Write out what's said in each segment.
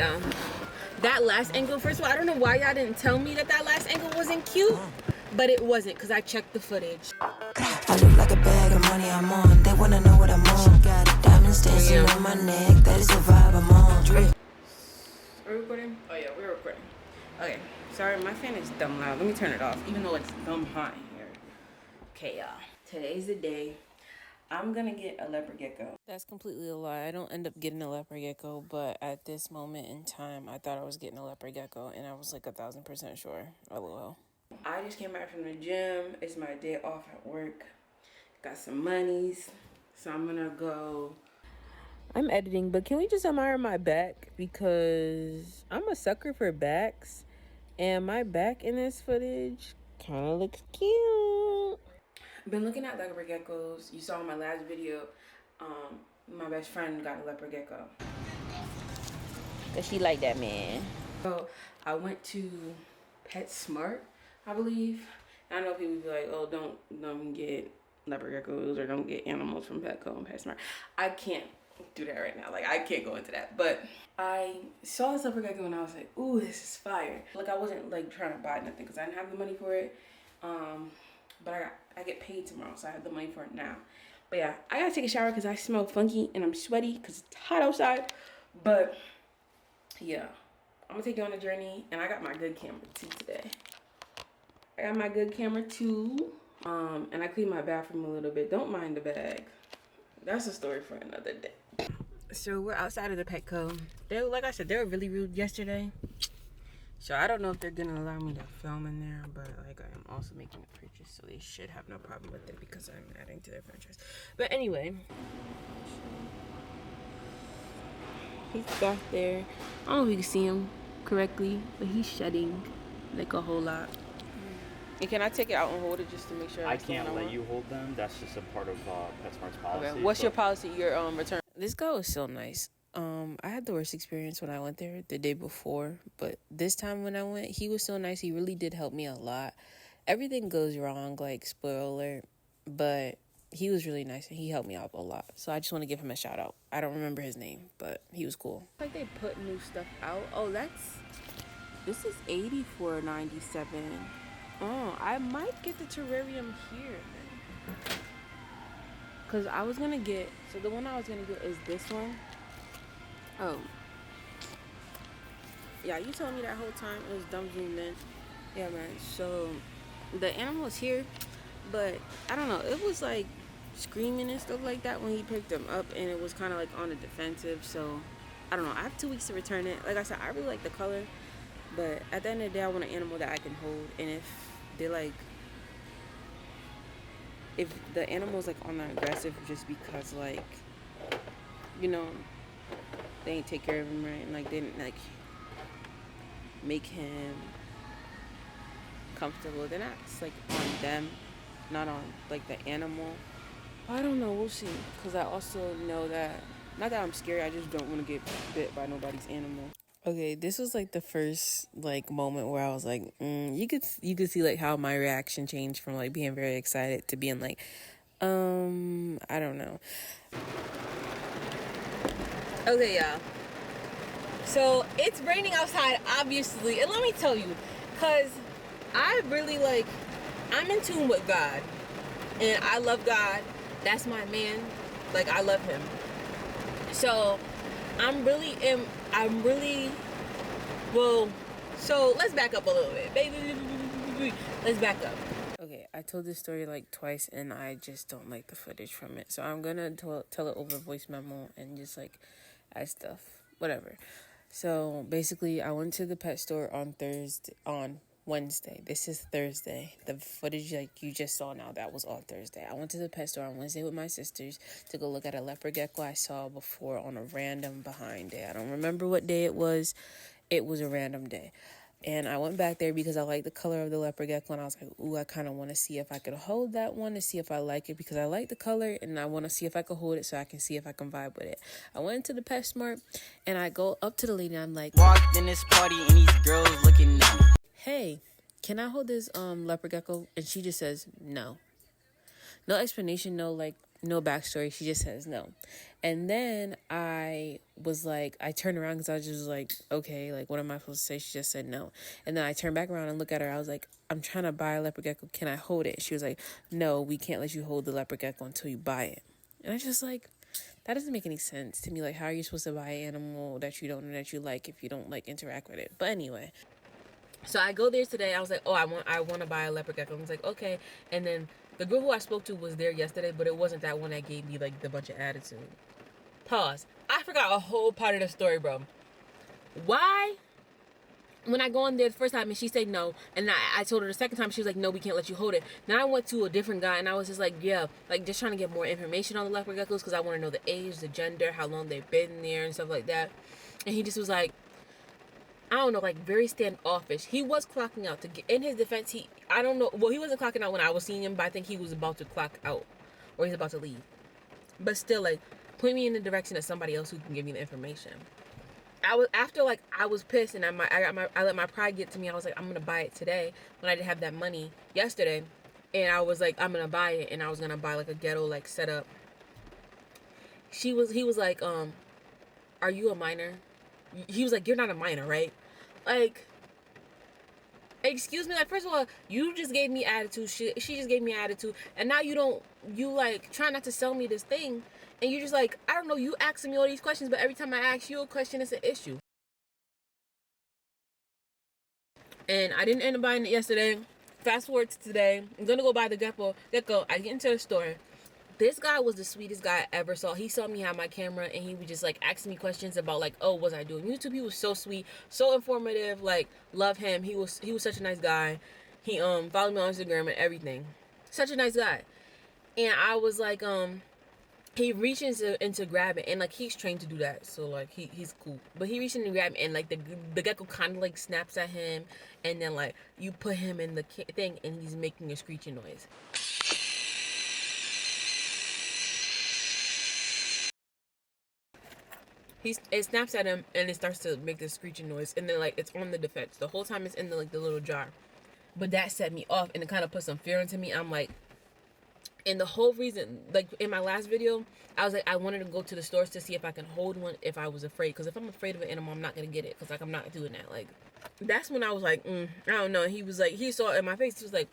Okay, that last angle, first of all, I don't know why y'all didn't tell me that last angle wasn't cute, but it wasn't, because I checked the footage. I look like a bag of money I'm on. They wanna know what I'm on. Got diamonds dancing on my neck. That is the vibe I'm on. Are we recording? Oh yeah, we're recording. Okay, sorry, my fan is dumb loud. Let me turn it off, even though it's dumb hot in here. Okay, y'all. Today's the day. I'm gonna get a leopard gecko. That's completely a lie. I don't end up getting a leopard gecko, but at this moment in time, I thought I was getting a leopard gecko, and I was like 1,000% sure. LOL. I just came back from the gym. It's my day off at work. Got some monies, so I'm gonna go. I'm editing, but can we just admire my back? Because I'm a sucker for backs, and my back in this footage kind of looks cute. Been looking at leopard geckos. You saw in my last video, my best friend got a leopard gecko. Cause she like that man. So I went to PetSmart, I believe. I know people be like, oh, don't get leopard geckos or don't get animals from Petco and PetSmart. I can't do that right now. Like, I can't go into that. But I saw this leopard gecko and I was like, ooh, this is fire. Like, I wasn't like trying to buy nothing because I didn't have the money for it. But I get paid tomorrow, so I have the money for it now. But yeah, I gotta take a shower because I smell funky and I'm sweaty because it's hot outside. But yeah, I'm gonna take you on a journey, and I got my good camera too today. I got my good camera too, and I cleaned my bathroom a little bit. Don't mind the bag. That's a story for another day. So we're outside of the Petco. Like I said, they were really rude yesterday. So I don't know if they're gonna allow me to film in there, but like I am also making a purchase, so they should have no problem with it because I'm adding to their franchise. But anyway, he's back there. I don't know if you can see him correctly, but he's shedding like a whole lot. And can I take it out and hold it just to make sure? I can't let you hold them. That's just a part of PetSmart's policy. Okay. What's your policy? Your return. This guy was so nice. I had the worst experience when I went there the day before, but this time when I went, he was so nice. He really did help me a lot. Everything goes wrong, like, spoiler alert, but he was really nice and he helped me out a lot. So I just want to give him a shout out. I don't remember his name, but he was cool. Like, they put new stuff out. Oh, this is $84.97. Oh, I might get the terrarium here then. Cause I was gonna get, so the one I was gonna get is this one. Oh. Yeah, you told me that whole time. It was dumb zoomed in. Yeah, man. So the animal is here, but I don't know. It was like screaming and stuff like that when he picked him up, and it was kind of like on the defensive. So I don't know. I have 2 weeks to return it. Like I said, I really like the color, but at the end of the day, I want an animal that I can hold. And if they're like, if the animal's like on the aggressive just because, like, you know, they ain't take care of him right, and like they didn't like make him comfortable, then that's like on them, not on like the animal. I don't know, we'll see. Because I also know that, not that I'm scared, I just don't want to get bit by nobody's animal. Okay, this was like the first like moment where I was like, you could see like how my reaction changed from like being very excited to being like, I don't know. Okay, y'all. So it's raining outside, obviously, and let me tell you, cause I really like, I'm in tune with God, and I love God. That's my man. Like, I love him. So well, so let's back up a little bit, baby. Let's back up. Okay, I told this story like twice, and I just don't like the footage from it. So I'm gonna tell it over voice memo and just like add stuff, whatever. So basically, I went to the pet store on Wednesday. This is Thursday. The footage like you just saw now, that was on Thursday. I went to the pet store on Wednesday with my sisters to go look at a leopard gecko I saw before on a random behind day. I don't remember what day it was. It was a random day. And I went back there because I like the color of the leopard gecko, and I was like, ooh, I kind of want to see if I could hold that one to see if I like it, because I like the color and I want to see if I could hold it so I can see if I can vibe with it. I went into the PetSmart and I go up to the lady and I'm like, walked in this party and these girls looking at me. Hey, can I hold this leopard gecko? And she just says no. No explanation, no like No backstory. She just says no. And then I was like, I turned around because I was just like, okay, like, what am I supposed to say? She just said no. And then I turned back around and look at her. I was like, I'm trying to buy a leopard gecko. Can I hold it? She was like, no, we can't let you hold the leopard gecko until you buy it. And I just like, that doesn't make any sense to me. Like, how are you supposed to buy an animal that you don't know that you like if you don't like interact with it? But anyway, so I go there today. I was like, oh, I want to buy a leopard gecko. I was like, okay. And then the girl who I spoke to was there yesterday, but it wasn't that one that gave me like the bunch of attitude. Pause. I forgot a whole part of the story, bro. Why? When I go in there the first time and she said no, and I told her the second time, she was like, no, we can't let you hold it. Then I went to a different guy and I was just like, yeah, like just trying to get more information on the leopard geckos because I want to know the age, the gender, how long they've been there and stuff like that. And he just was like, I don't know, like very standoffish. He was clocking out. In his defense, I don't know. Well, he wasn't clocking out when I was seeing him, but I think he was about to clock out or he's about to leave. But still, like, point me in the direction of somebody else who can give me the information. I was pissed and I let my pride get to me. I was like, I'm gonna buy it today when I didn't have that money yesterday, and I was like, I'm gonna buy it, and I was gonna buy like a ghetto like setup. He was like, are you a minor? He was like, you're not a minor, right? Like, excuse me, like, first of all, you just gave me attitude. She just gave me attitude, and now you like try not to sell me this thing. And you're just like, I don't know, you asking me all these questions, but every time I ask you a question, it's an issue. And I didn't end up buying it yesterday. Fast forward to today. I'm going to go buy the Gekko. I get into the store. This guy was the sweetest guy I ever saw. He saw me have my camera, and he would just, like, ask me questions about, like, oh, was I doing YouTube? He was so sweet, so informative. Like, love him. He was such a nice guy. He followed me on Instagram and everything. Such a nice guy. And I was like, he reaches in to grab it, and like he's trained to do that, so like he's cool. But he reaches in to grab it, and like the gecko kind of like snaps at him, and then like you put him in the thing, and he's making a screeching noise. It snaps at him, and it starts to make this screeching noise, and then like it's on the defense the whole time. It's in the little jar, but that set me off, and it kind of put some fear into me. I'm like. And the whole reason, like in my last video, I was like, I wanted to go to the stores to see if I can hold one if I was afraid. Because if I'm afraid of an animal, I'm not going to get it. Because like, I'm not doing that. Like, that's when I was like, I don't know. He was like, he saw it in my face. He was like,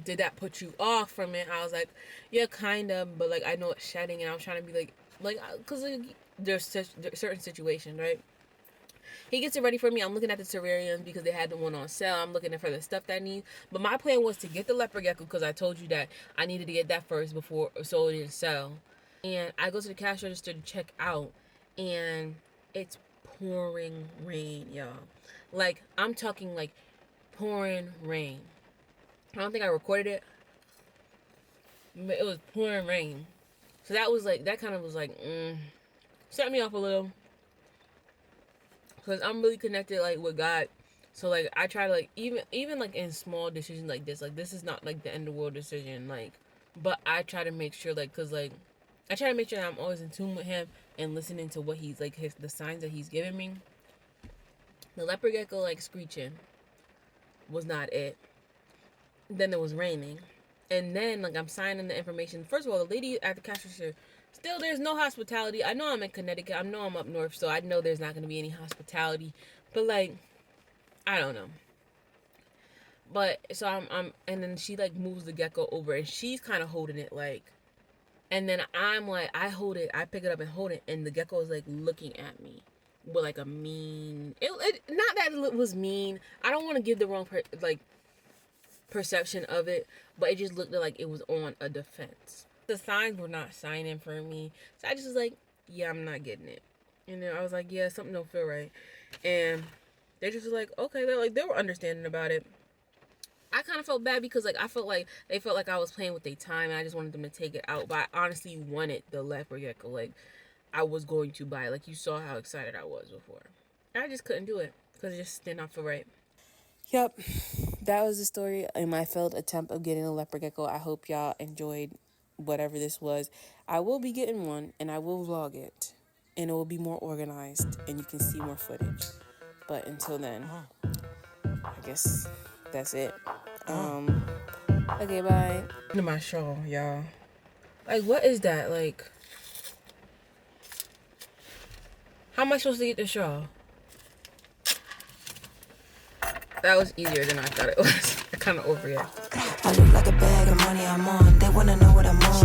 did that put you off from it? I was like, yeah, kind of. But like, I know it's shedding. And I was trying to be like, because like, there's certain situations, right? He gets it ready for me. I'm looking at the terrariums because they had the one on sale. I'm looking for the stuff that I need. But my plan was to get the leopard gecko because I told you that I needed to get that first before so it didn't sell. And I go to the cash register to check out, and it's pouring rain, y'all. Like, I'm talking like pouring rain. I don't think I recorded it, but it was pouring rain. So that was like, that kind of was like, set me off a little. Because I'm really connected, like, with God. So, like, I try to, like, even like, in small decisions like this is not, like, the end of the world decision, like, but I try to make sure, like, because, like, I try to make sure that I'm always in tune with him and listening to what he's, like, the signs that he's giving me. The leopard gecko, like, screeching was not it. Then it was raining. And then, like, I'm signing the information. First of all, the lady at the cash register, still, there's no hospitality. I know I'm in Connecticut. I know I'm up north, so I know there's not going to be any hospitality. But, like, I don't know. But, so I'm, and then she, like, moves the gecko over, and she's kind of holding it, like, and then I'm, like, I hold it, I pick it up and hold it, and the gecko is, like, looking at me with, like, a mean, not that it was mean. I don't want to give the wrong, perception of it, but it just looked like it was on a defense. The signs were not signing for me, so I just was like, yeah, I'm not getting it. And then I was like, yeah, something don't feel right. And they just was like, okay, they were understanding about it. I kind of felt bad because like I felt like they felt like I was playing with their time, and I just wanted them to take it out. But I honestly wanted the leopard gecko. Like, I was going to buy it. Like, you saw how excited I was before. I just couldn't do it because it just did not feel right. Yep, that was the story in my failed attempt of getting a leopard gecko. I hope y'all enjoyed whatever this was. I will be getting one, and I will vlog it, and it will be more organized, and you can see more footage. But until then, I guess that's it. Okay, bye. To my show, y'all. Like, what is that? Like, how am I supposed to get the straw? That was easier than I thought it was. I kind of overreacted. I look like a bag of money I'm on. They wanna know what I'm on.